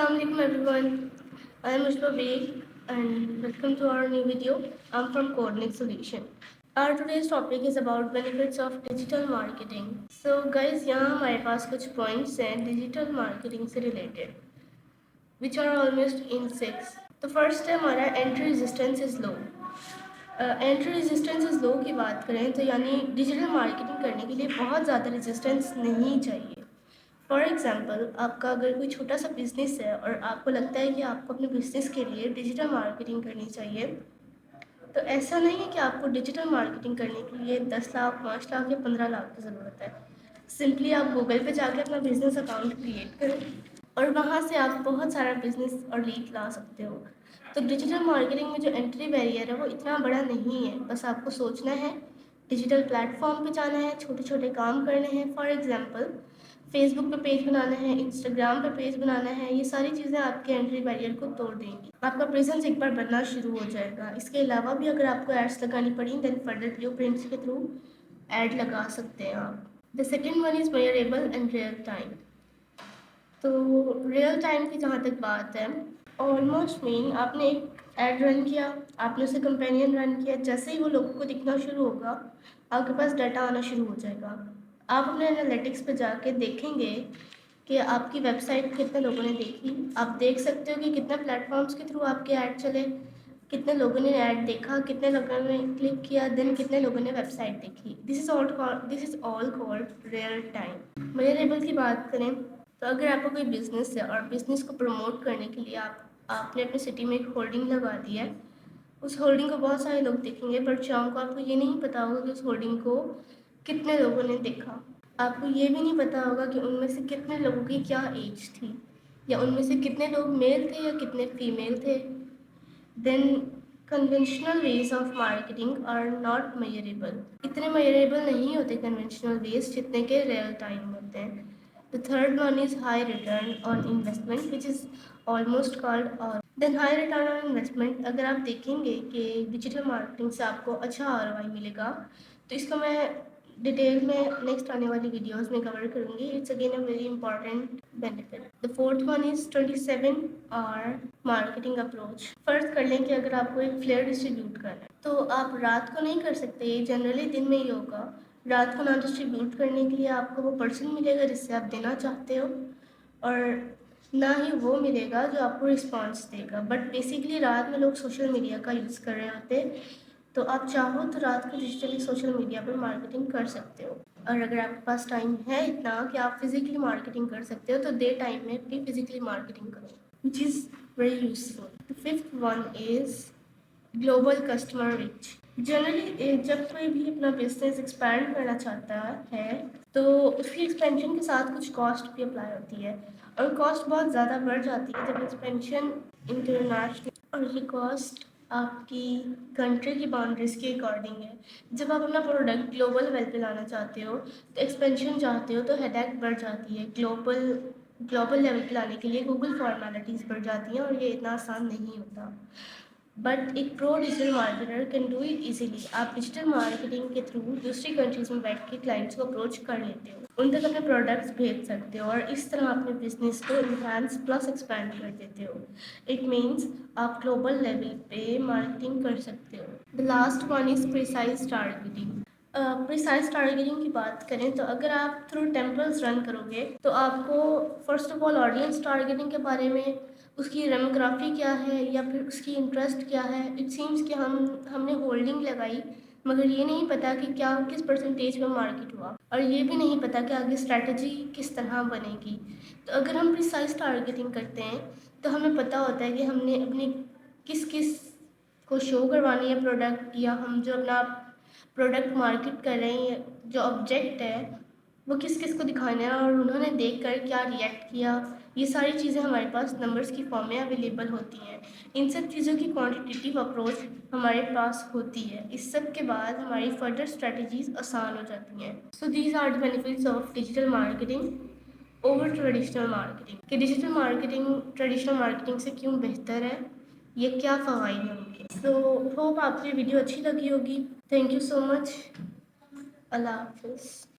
Assalamualaikum everyone. I am Mushba Beg and welcome to our new video. I'm from Coordinate Solution. Our today's topic is about benefits of digital marketing. So guys, यहाँ हमारे पास कुछ points हैं digital marketing से related, which are almost in 6. तो first है हमारा entry resistance is low. Entry resistance is low की बात करें तो यानी डिजिटल मार्केटिंग करने के लिए बहुत ज़्यादा रेजिस्टेंस नहीं चाहिए. फॉर एग्ज़ाम्पल, आपका अगर कोई छोटा सा बिज़नेस है और आपको लगता है कि आपको अपने बिज़नेस के लिए डिजिटल मार्केटिंग करनी चाहिए, तो ऐसा नहीं है कि आपको डिजिटल मार्केटिंग करने के लिए 10 लाख, 5 लाख या 15 लाख की ज़रूरत है. सिंपली आप गूगल पे जाके अपना बिज़नेस अकाउंट क्रिएट करें और वहाँ से आप बहुत सारा बिज़नेस और लीड ला सकते हो. तो डिजिटल मार्केटिंग में जो एंट्री बैरियर है वो इतना बड़ा नहीं है. बस आपको सोचना है, डिजिटल प्लेटफॉर्म पे जाना है, छोटे छोटे काम करने हैं. फॉर एग्ज़ाम्पल, फेसबुक पे पेज बनाना है, इंस्टाग्राम पे पेज बनाना है. ये सारी चीज़ें आपके एंट्री बैरियर को तोड़ देंगी. आपका प्रेजेंस एक बार बनना शुरू हो जाएगा. इसके अलावा भी अगर आपको एड्स लगानी पड़ी देन फर्दर ब्लूप्रिंट्स के थ्रू एड लगा सकते हैं आप. The second one is measurable and real time. तो रियल टाइम की जहाँ तक बात है, ऑलमोस्ट मीन आपने एक ऐड रन किया, आपने उसे कंपेनियन रन किया, जैसे ही वो लोगों को दिखना शुरू होगा आपके पास डाटा आना शुरू हो जाएगा. आप अपने एनालिटिक्स पे जाके देखेंगे कि आपकी वेबसाइट कितने लोगों ने देखी. आप देख सकते हो कि कितने प्लेटफॉर्म्स के थ्रू आपके ऐड चले, कितने लोगों ने ऐड देखा, कितने लोगों ने क्लिक किया, देन कितने लोगों ने वेबसाइट देखी. This is all called real time. Measurable की बात करें तो अगर आपका कोई बिज़नेस है और बिज़नेस को प्रमोट करने के लिए आपने अपनी सिटी में एक होर्डिंग लगा दी है, उस होर्डिंग को बहुत सारे लोग देखेंगे, बट शाम को आपको ये नहीं पता होगा कि उस होर्डिंग को कितने लोगों ने देखा. आपको ये भी नहीं पता होगा कि उनमें से कितने लोगों की क्या एज थी, या उनमें से कितने लोग मेल थे या कितने फीमेल थे. Then conventional ways of marketing are not measurable. इतने मेजरेबल नहीं होते कन्वेंशनल वेज जितने के रियल टाइम होते हैं. The third one is high return on investment, which is almost called or. Then high return on investment, अगर आप देखेंगे कि डिजिटल मार्केटिंग से आपको अच्छा ROI मिलेगा, तो इसको मैं डिटेल में नेक्स्ट आने वाली वीडियोस में कवर करूँगी. It's again a very important benefit. The fourth one is 27 our marketing approach. First कर लें कि अगर आपको एक फ्लेयर डिस्ट्रीब्यूट करना है तो आप रात को नहीं कर सकते, ये जनरली दिन में ही होगा. रात को ना डिस्ट्रीब्यूट करने के लिए आपको वो पर्सन मिलेगा जिससे आप देना चाहते हो, और ना ही वो मिलेगा जो आपको रिस्पॉन्स देगा. बट बेसिकली रात में लोग सोशल मीडिया का यूज़ कर रहे होते हैं, तो आप चाहो तो रात को डिजिटली सोशल मीडिया पर मार्केटिंग कर सकते हो. और अगर आपके पास टाइम है इतना कि आप फिजिकली मार्केटिंग कर सकते हो, तो डे टाइम में भी फिजिकली मार्केटिंग करो, which is very useful. The fifth one is global customer reach. Generally जब कोई भी अपना बिजनेस एक्सपैंड करना चाहता है तो उसकी एक्सपेंशन के साथ कुछ कॉस्ट भी अप्लाई होती है, और कॉस्ट बहुत ज़्यादा बढ़ जाती है जब एक्सपेंशन इंटरनेशनल. और ये कॉस्ट आपकी कंट्री की बाउंड्रीज के अकॉर्डिंग है. जब आप अपना प्रोडक्ट ग्लोबल लेवल पे लाना चाहते हो तो एक्सपेंशन चाहते हो तो हेडेक बढ़ जाती है. ग्लोबल लेवल पे लाने के लिए गूगल फॉर्मेलिटीज़ बढ़ जाती हैं और ये इतना आसान नहीं होता. बट एक pro digital marketer can do it easily. आप डिजिटल मार्केटिंग के थ्रू दूसरी कंट्रीज में बैठ के क्लाइंट्स को अप्रोच कर लेते हो, उन तक अपने प्रोडक्ट्स भेज सकते हो, और इस तरह अपने बिजनेस को इन्हांस प्लस एक्सपैंड कर देते हो. इट मीन्स आप ग्लोबल लेवल पे मार्केटिंग कर सकते हो. The last one is precise targeting. Precise targeting की बात करें तो अगर आप थ्रू टेम्पल्स रन करोगे तो आपको first of all audience targeting के बारे में, उसकी डेमोग्राफी क्या है या फिर उसकी इंटरेस्ट क्या है. इट सीम्स कि हमने होल्डिंग लगाई मगर ये नहीं पता कि क्या किस परसेंटेज में मार्केट हुआ, और ये भी नहीं पता कि आगे स्ट्रैटेजी किस तरह बनेगी. तो अगर हम प्रिसाइज टारगेटिंग करते हैं तो हमें पता होता है कि हमने अपनी किस किस को शो करवानी है प्रोडक्ट, या हम जो अपना प्रोडक्ट मार्केट कर रहे हैं, जो ऑब्जेक्ट है वो किस किस को दिखाना है और उन्होंने देख कर क्या रिएक्ट किया. ये सारी चीज़ें हमारे पास नंबर्स की फॉर्म में अवेलेबल होती हैं. इन सब चीज़ों की क्वांटिटेटिव अप्रोच हमारे पास होती है. इस सब के बाद हमारी फर्दर स्ट्रेटजीज आसान हो जाती हैं. So these are the benefits of digital marketing over traditional marketing. कि डिजिटल मार्केटिंग ट्रेडिशनल मार्केटिंग से क्यों बेहतर है, ये क्या फ़वाइद हैं उनके. सो होप आपको ये वीडियो अच्छी लगी होगी. Thank you so much. अल्लाह हाफिज़.